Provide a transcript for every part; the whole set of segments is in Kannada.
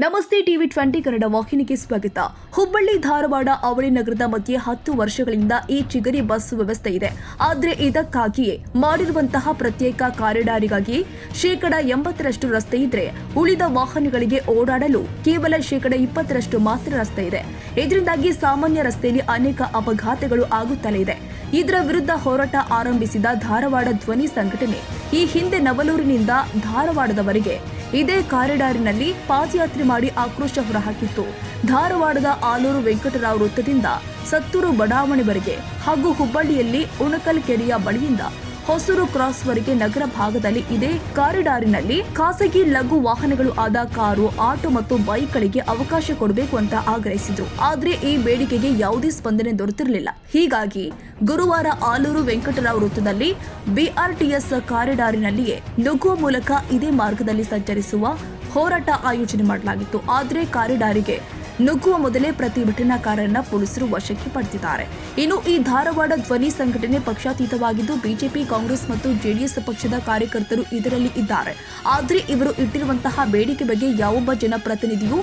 ನಮಸ್ತೆ ಟಿವಿ 20 ಕನ್ನಡ ವಾಹಿನಿಗೆ ಸ್ವಾಗತ. ಹುಬ್ಬಳ್ಳಿ ಧಾರವಾಡ ಅವಳಿ ನಗರದ ಮಧ್ಯೆ 10 ವರ್ಷಗಳಿಂದ ಈ ಚಿಗರಿ ಬಸ್ ವ್ಯವಸ್ಥೆ ಇದೆ. ಆದರೆ ಇದಕ್ಕಾಗಿಯೇ ಮಾಡಿರುವಂತಹ ಪ್ರತ್ಯೇಕ ಕಾರಿಡಾರಿಗಾಗಿ 80% ರಸ್ತೆ ಇದ್ರೆ ಉಳಿದ ವಾಹನಗಳಿಗೆ ಓಡಾಡಲು ಕೇವಲ 20% ಮಾತ್ರ ರಸ್ತೆ ಇದೆ. ಇದರಿಂದಾಗಿ ಸಾಮಾನ್ಯ ರಸ್ತೆಯಲ್ಲಿ ಅನೇಕ ಅಪಘಾತಗಳು ಆಗುತ್ತಲೇ ಇದೆ. ಇದರ ವಿರುದ್ಧ ಹೋರಾಟ ಆರಂಭಿಸಿದ ಧಾರವಾಡ ಧ್ವನಿ ಸಂಘಟನೆ ಈ ಹಿಂದೆ ನವಲೂರಿನಿಂದ ಧಾರವಾಡದವರೆಗೆ ಇದೇ ಕಾರಿಡಾರಿನಲ್ಲಿ ಪಾದಯಾತ್ರೆ ಮಾಡಿ ಆಕ್ರೋಶ ಹೊರಹಾಕಿತ್ತು. ಧಾರವಾಡದ ಆಲೂರು ವೆಂಕಟರಾವ್ ವೃತ್ತದಿಂದ ಸತ್ತೂರು ಬಡಾವಣೆವರೆಗೆ ಹಾಗೂ ಹುಬ್ಬಳ್ಳಿಯಲ್ಲಿ ಉಣಕಲ್ ಕೆರೆಯ ಬಳಿಯಿಂದ ಹೊಸೂರು ಕ್ರಾಸ್ವರೆಗೆ ನಗರ ಭಾಗದಲ್ಲಿ ಇದೇ ಕಾರಿಡಾರಿನಲ್ಲಿ ಖಾಸಗಿ ಲಘು ವಾಹನಗಳು ಆದ ಕಾರು, ಆಟೋ ಮತ್ತು ಬೈಕ್ಗಳಿಗೆ ಅವಕಾಶ ಕೊಡಬೇಕು ಅಂತ ಆಗ್ರಹಿಸಿದ್ರು. ಆದ್ರೆ ಈ ಬೇಡಿಕೆಗೆ ಯಾವುದೇ ಸ್ಪಂದನೆ ದೊರೆತಿರಲಿಲ್ಲ. ಹೀಗಾಗಿ ಗುರುವಾರ ಆಲೂರು ವೆಂಕಟರಾವ್ ವೃತ್ತದಲ್ಲಿ ಬಿಆರ್ಟಿಎಸ್ ಕಾರಿಡಾರಿನಲ್ಲಿಯೇ ನುಗ್ಗುವ ಮೂಲಕ ಇದೇ ಮಾರ್ಗದಲ್ಲಿ ಸಂಚರಿಸುವ ಹೋರಾಟ ಆಯೋಜನೆ ಮಾಡಲಾಗಿತ್ತು. ಆದರೆ ಕಾರಿಡಾರಿಗೆ ನುಗ್ಗುವ ಮೊದಲೇ ಪ್ರತಿಭಟನಾಕಾರರನ್ನ ಪೊಲೀಸರು ವಶಕ್ಕೆ ಪಡೆದಿದ್ದಾರೆ. ಇನ್ನು ಈ ಧಾರವಾಡ ಧ್ವನಿ ಸಂಘಟನೆ ಪಕ್ಷಾತೀತವಾಗಿದ್ದು ಬಿಜೆಪಿ, ಕಾಂಗ್ರೆಸ್ ಮತ್ತು ಜೆಡಿಎಸ್ ಪಕ್ಷದ ಕಾರ್ಯಕರ್ತರು ಇದರಲ್ಲಿ ಇದ್ದಾರೆ. ಆದರೆ ಇವರು ಇಟ್ಟಿರುವಂತಹ ಬೇಡಿಕೆ ಬಗ್ಗೆ ಯಾವೊಬ್ಬ ಜನಪ್ರತಿನಿಧಿಯೂ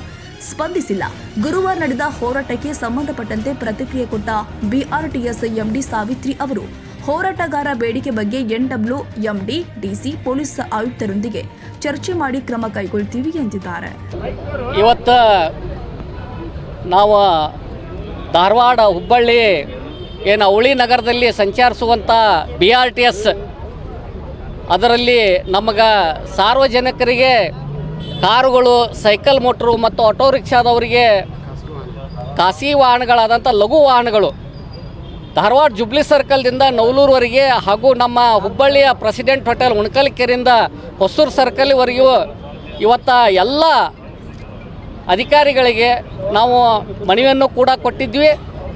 ಸ್ಪಂದಿಸಿಲ್ಲ. ಗುರುವಾರ ನಡೆದ ಹೋರಾಟಕ್ಕೆ ಸಂಬಂಧಪಟ್ಟಂತೆ ಪ್ರತಿಕ್ರಿಯೆ ಕೊಟ್ಟ ಬಿಆರ್ಟಿಎಸ್ ಎಂಡಿ ಸಾವಿತ್ರಿ ಅವರು ಹೋರಾಟಗಾರ ಬೇಡಿಕೆ ಬಗ್ಗೆ NWMD, DC, ಪೊಲೀಸ್ ಆಯುಕ್ತರೊಂದಿಗೆ ಚರ್ಚೆ ಮಾಡಿ ಕ್ರಮ ಕೈಗೊಳ್ತೀವಿ ಎಂದಿದ್ದಾರೆ. ಇವತ್ತು ನಾವು ಧಾರವಾಡ ಹುಬ್ಬಳ್ಳಿ ಏನು ಅವಳಿ ನಗರದಲ್ಲಿ ಸಂಚರಿಸುವಂಥ BRTS ಅದರಲ್ಲಿ ನಮಗೆ ಸಾರ್ವಜನಿಕರಿಗೆ ಕಾರುಗಳು, ಸೈಕಲ್ ಮೋಟ್ರು ಮತ್ತು ಆಟೋ ರಿಕ್ಷಾದವರಿಗೆ ಖಾಸಗಿ ವಾಹನಗಳಾದಂಥ ಲಘು ವಾಹನಗಳು ಧಾರವಾಡ ಜುಬ್ಲಿ ಸರ್ಕಲ್ದಿಂದ ನವಲೂರುವರೆಗೆ ಹಾಗೂ ನಮ್ಮ ಹುಬ್ಬಳ್ಳಿಯ ಪ್ರೆಸಿಡೆಂಟ್ ಹೋಟೆಲ್ ಉಣಕಲ್ ಕೆರೆಯಿಂದ ಹೊಸೂರು ಸರ್ಕಲ್ವರೆಗೂ ಇವತ್ತು ಎಲ್ಲ ಅಧಿಕಾರಿಗಳಿಗೆ ನಾವು ಮನವಿಯನ್ನು ಕೂಡ ಕೊಟ್ಟಿದ್ವಿ.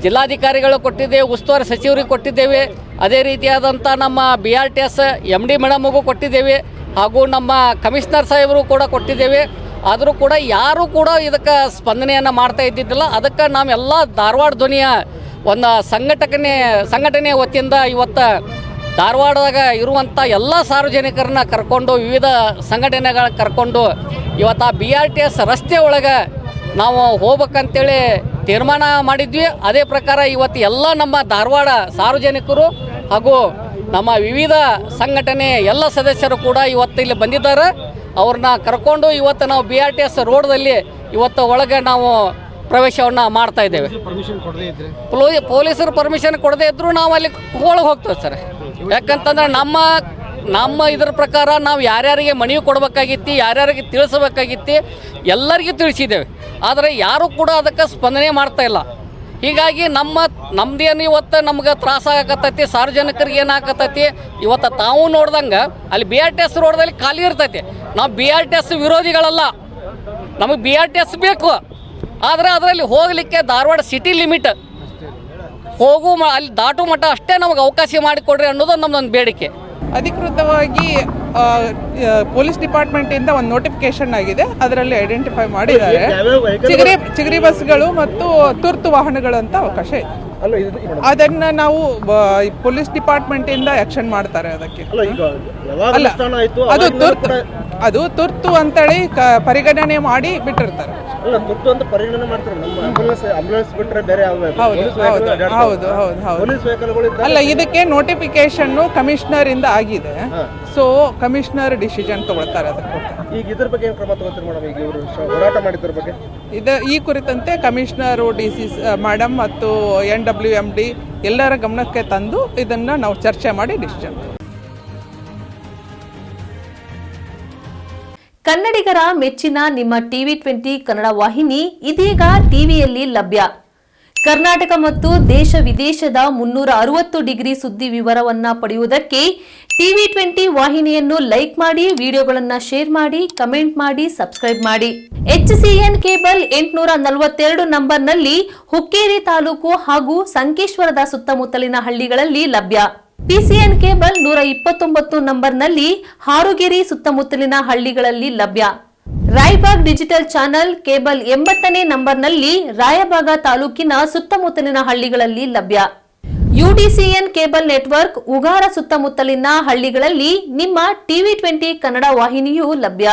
ಜಿಲ್ಲಾಧಿಕಾರಿಗಳು ಕೊಟ್ಟಿದ್ದೇವೆ, ಉಸ್ತುವಾರಿ ಸಚಿವರಿಗೆ ಕೊಟ್ಟಿದ್ದೇವೆ, ಅದೇ ರೀತಿಯಾದಂಥ ನಮ್ಮ BRTS MD ಮೇಡಮ್ಗೂ ಕೊಟ್ಟಿದ್ದೇವೆ ಹಾಗೂ ನಮ್ಮ ಕಮಿಷನರ್ ಸಾಹೇಬರು ಕೂಡ ಕೊಟ್ಟಿದ್ದೇವೆ. ಆದರೂ ಕೂಡ ಯಾರೂ ಕೂಡ ಇದಕ್ಕೆ ಸ್ಪಂದನೆಯನ್ನು ಮಾಡ್ತಾ ಇದ್ದಿದ್ದಿಲ್ಲ. ಅದಕ್ಕೆ ನಾವೆಲ್ಲ ಧಾರವಾಡ ಧ್ವನಿಯ ಒಂದು ಸಂಘಟನೆಯ ವತಿಯಿಂದ ಇವತ್ತು ಧಾರವಾಡದಾಗ ಇರುವಂಥ ಎಲ್ಲ ಸಾರ್ವಜನಿಕರನ್ನ ಕರ್ಕೊಂಡು, ವಿವಿಧ ಸಂಘಟನೆಗಳ ಕರ್ಕೊಂಡು ಇವತ್ತು BRTS ರಸ್ತೆ ಒಳಗೆ ನಾವು ಹೋಗ್ಬೇಕಂತೇಳಿ ತೀರ್ಮಾನ ಮಾಡಿದ್ವಿ. ಅದೇ ಪ್ರಕಾರ ಇವತ್ತು ಎಲ್ಲ ನಮ್ಮ ಧಾರವಾಡ ಸಾರ್ವಜನಿಕರು ಹಾಗೂ ನಮ್ಮ ವಿವಿಧ ಸಂಘಟನೆ ಎಲ್ಲ ಸದಸ್ಯರು ಕೂಡ ಇವತ್ತು ಇಲ್ಲಿ ಬಂದಿದ್ದಾರೆ. ಅವ್ರನ್ನ ಕರ್ಕೊಂಡು ಇವತ್ತು ನಾವು BRTS ರೋಡ್ದಲ್ಲಿ ಇವತ್ತು ಒಳಗೆ ನಾವು ಪ್ರವೇಶವನ್ನು ಮಾಡ್ತಾ ಇದ್ದೇವೆ. ಪೊಲೀಸರು ಪರ್ಮಿಷನ್ ಕೊಡದೇ ಇದ್ದರೂ ನಾವು ಅಲ್ಲಿ ಒಳಗೆ ಹೋಗ್ತೇವೆ ಸರ್. ಯಾಕಂತಂದ್ರೆ ನಮ್ಮ ಇದರ ಪ್ರಕಾರ ನಾವು ಯಾರ್ಯಾರಿಗೆ ಮನವಿ ಕೊಡಬೇಕಾಗಿತ್ತು, ಯಾರ್ಯಾರಿಗೆ ತಿಳಿಸಬೇಕಾಗಿತ್ತು, ಎಲ್ಲರಿಗೂ ತಿಳಿಸಿದ್ದೇವೆ. ಆದರೆ ಯಾರೂ ಕೂಡ ಅದಕ್ಕೆ ಸ್ಪಂದನೆ ಮಾಡ್ತಾ ಇಲ್ಲ. ಹೀಗಾಗಿ ನಮ್ಮದೇನು ಇವತ್ತು ನಮ್ಗೆ ತ್ರಾಸಾಗತ್ತೈತಿ, ಸಾರ್ವಜನಿಕರಿಗೆ ಏನಾಗತ್ತೈತಿ. ಇವತ್ತು ತಾವು ನೋಡ್ದಂಗೆ ಅಲ್ಲಿ BRTS ರೋಡ್ದಲ್ಲಿ ಖಾಲಿ ಇರ್ತೈತಿ. ನಾವು BRTS ವಿರೋಧಿಗಳಲ್ಲ, ನಮಗೆ BRTS ಬೇಕು. ಆದರೆ ಅದರಲ್ಲಿ ಹೋಗಲಿಕ್ಕೆ ಧಾರವಾಡ ಸಿಟಿ ಲಿಮಿಟ್ ಅಲ್ಲಿ ದಾಟು ಮಟ್ಟ ಅಷ್ಟೇ ನಮಗೆ ಅವಕಾಶ ಮಾಡಿಕೊಡ್ರಿ ಅನ್ನೋದು ನಮ್ಮದೊಂದು ಬೇಡಿಕೆ. ಅಧಿಕೃತವಾಗಿ ಪೊಲೀಸ್ ಡಿಪಾರ್ಟ್ಮೆಂಟಿಂದ ಒಂದು ನೋಟಿಫಿಕೇಶನ್ ಆಗಿದೆ. ಅದರಲ್ಲಿ ಐಡೆಂಟಿಫೈ ಮಾಡಿದ್ದಾರೆ ಚಿಗರಿ ಬಸ್ಗಳು ಮತ್ತು ತುರ್ತು ವಾಹನಗಳು ಅಂತ ಅವಕಾಶ ಇದೆ. ಅದನ್ನ ನಾವು ಪೊಲೀಸ್ ಡಿಪಾರ್ಟ್ಮೆಂಟಿಂದ ಆಕ್ಷನ್ ಮಾಡ್ತಾರೆ. ಅದಕ್ಕೆ ಅದು ತುರ್ತು ಅಂತೇಳಿ ಪರಿಗಣನೆ ಮಾಡಿ ಬಿಟ್ಟಿರ್ತಾರೆ. ಅಲ್ಲ, ಇದಕ್ಕೆ ನೋಟಿಫಿಕೇಶನ್ ಕಮಿಷನರ್ ಇಂದ ಆಗಿದೆ. ಸೊ ಕಮಿಷನರ್ ಡಿಸಿಷನ್ ತಗೊಳ್ತಾರೆ ಅದಕ್ಕೆ. ಈಗ ಇದ್ರ ಬಗ್ಗೆ ಏನು ಕ್ರಮ ತಗೋತೀರಿ ಮೇಡಮ್? ಈಗ ಇವರು ಹೋರಾಟ ಮಾಡಿದ್ರ ಬಗ್ಗೆ ಈ ಕುರಿತಂತೆ ಕಮಿಷನರ್, DC ಮೇಡಮ್ ಮತ್ತು NWMD ಎಲ್ಲರ ಗಮನಕ್ಕೆ ತಂದು ಇದನ್ನ ನಾವು ಚರ್ಚೆ ಮಾಡಿ ಡಿಸಿಷನ್. ಕನ್ನಡಿಗರ ಮೆಚ್ಚಿನ ನಿಮ್ಮ TV 20 ಕನ್ನಡ ವಾಹಿನಿ ಇದೀಗ ಟಿವಿಯಲ್ಲಿ ಲಭ್ಯ. ಕರ್ನಾಟಕ ಮತ್ತು ದೇಶ ವಿದೇಶದ 360 ಡಿಗ್ರಿ ಸುದ್ದಿ ವಿವರವನ್ನ ಪಡೆಯುವುದಕ್ಕೆ TV 20 ವಾಹಿನಿಯನ್ನು ಲೈಕ್ ಮಾಡಿ, ವಿಡಿಯೋಗಳನ್ನು ಶೇರ್ ಮಾಡಿ, ಕಮೆಂಟ್ ಮಾಡಿ, ಸಬ್ಸ್ಕ್ರೈಬ್ ಮಾಡಿ. HCN ಕೇಬಲ್ 842 ನಂಬರ್ನಲ್ಲಿ ಹುಕ್ಕೇರಿ ತಾಲೂಕು ಹಾಗೂ ಸಂಕೇಶ್ವರದ ಸುತ್ತಮುತ್ತಲಿನ ಹಳ್ಳಿಗಳಲ್ಲಿ ಲಭ್ಯ. PCN ಕೇಬಲ್ 129 ನಂಬರ್ನಲ್ಲಿ ಹಾರುಗೆರೆ ಸುತ್ತಮುತ್ತಲಿನ ಹಳ್ಳಿಗಳಲ್ಲಿ ಲಭ್ಯ. ರಾಯಬಾಗ್ ಡಿಜಿಟಲ್ ಚಾನೆಲ್ ಕೇಬಲ್ 80ನೇ ನಂಬರ್ನಲ್ಲಿ ರಾಯಬಾಗ ತಾಲೂಕಿನ ಸುತ್ತಮುತ್ತಲಿನ ಹಳ್ಳಿಗಳಲ್ಲಿ ಲಭ್ಯ. UDCN ಕೇಬಲ್ ನೆಟ್ವರ್ಕ್ ಉಗಾರ ಸುತ್ತಮುತ್ತಲಿನ ಹಳ್ಳಿಗಳಲ್ಲಿ ನಿಮ್ಮ TV 20 ಕನ್ನಡ ವಾಹಿನಿಯೂ ಲಭ್ಯ.